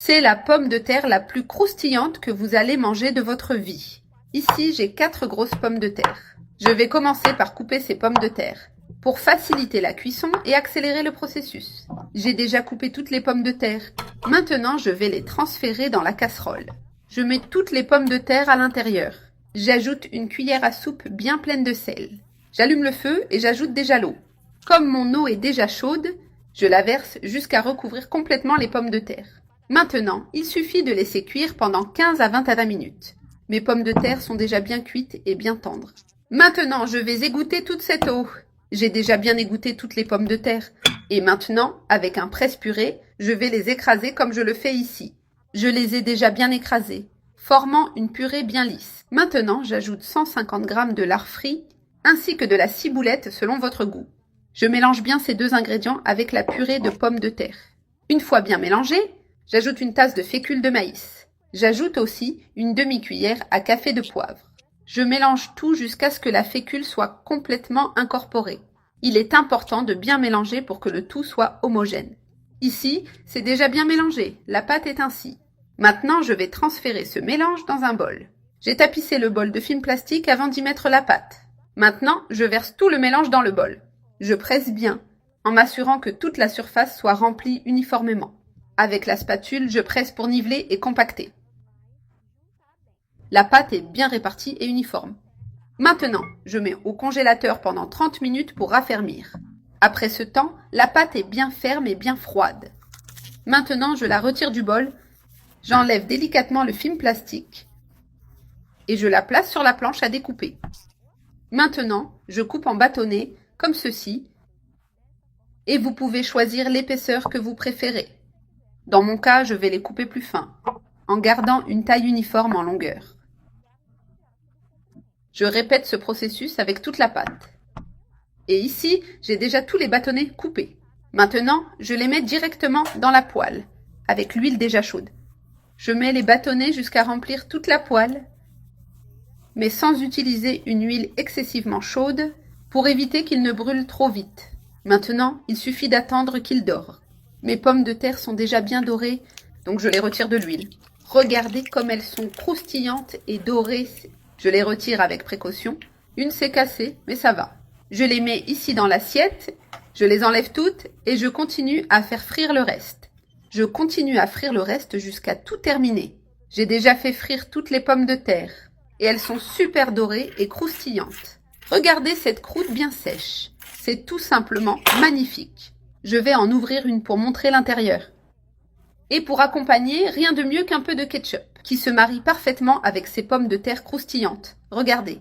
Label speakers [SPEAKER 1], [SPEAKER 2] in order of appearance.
[SPEAKER 1] C'est la pomme de terre la plus croustillante que vous allez manger de votre vie. Ici, j'ai 4 grosses pommes de terre. Je vais commencer par couper ces pommes de terre pour faciliter la cuisson et accélérer le processus. J'ai déjà coupé toutes les pommes de terre. Maintenant, je vais les transférer dans la casserole. Je mets toutes les pommes de terre à l'intérieur. J'ajoute une cuillère à soupe bien pleine de sel. J'allume le feu et j'ajoute déjà l'eau. Comme mon eau est déjà chaude, je la verse jusqu'à recouvrir complètement les pommes de terre. Maintenant, il suffit de laisser cuire pendant 15 à 20 minutes. Mes pommes de terre sont déjà bien cuites et bien tendres. Maintenant, je vais égoutter toute cette eau. J'ai déjà bien égoutté toutes les pommes de terre. Et maintenant, avec un presse-purée, je vais les écraser comme je le fais ici. Je les ai déjà bien écrasées, formant une purée bien lisse. Maintenant, j'ajoute 150 g de lard frit, ainsi que de la ciboulette selon votre goût. Je mélange bien ces deux ingrédients avec la purée de pommes de terre. Une fois bien mélangé, j'ajoute une tasse de fécule de maïs. J'ajoute aussi une demi-cuillère à café de poivre. Je mélange tout jusqu'à ce que la fécule soit complètement incorporée. Il est important de bien mélanger pour que le tout soit homogène. Ici, c'est déjà bien mélangé, la pâte est ainsi. Maintenant, je vais transférer ce mélange dans un bol. J'ai tapissé le bol de film plastique avant d'y mettre la pâte. Maintenant, je verse tout le mélange dans le bol. Je presse bien, en m'assurant que toute la surface soit remplie uniformément. Avec la spatule, je presse pour niveler et compacter. La pâte est bien répartie et uniforme. Maintenant, je mets au congélateur pendant 30 minutes pour raffermir. Après ce temps, la pâte est bien ferme et bien froide. Maintenant, je la retire du bol, j'enlève délicatement le film plastique et je la place sur la planche à découper. Maintenant, je coupe en bâtonnets, comme ceci, et vous pouvez choisir l'épaisseur que vous préférez. Dans mon cas, je vais les couper plus fins, en gardant une taille uniforme en longueur. Je répète ce processus avec toute la pâte. Et ici, j'ai déjà tous les bâtonnets coupés. Maintenant, je les mets directement dans la poêle, avec l'huile déjà chaude. Je mets les bâtonnets jusqu'à remplir toute la poêle, mais sans utiliser une huile excessivement chaude pour éviter qu'ils ne brûlent trop vite. Maintenant, il suffit d'attendre qu'ils dorent. Mes pommes de terre sont déjà bien dorées, donc je les retire de l'huile. Regardez comme elles sont croustillantes et dorées. Je les retire avec précaution. Une s'est cassée, mais ça va. Je les mets ici dans l'assiette, je les enlève toutes et je continue à faire frire le reste. Je continue à frire le reste jusqu'à tout terminer. J'ai déjà fait frire toutes les pommes de terre et elles sont super dorées et croustillantes. Regardez cette croûte bien sèche. C'est tout simplement magnifique. Je vais en ouvrir une pour montrer l'intérieur. Et pour accompagner, rien de mieux qu'un peu de ketchup, qui se marie parfaitement avec ces pommes de terre croustillantes. Regardez.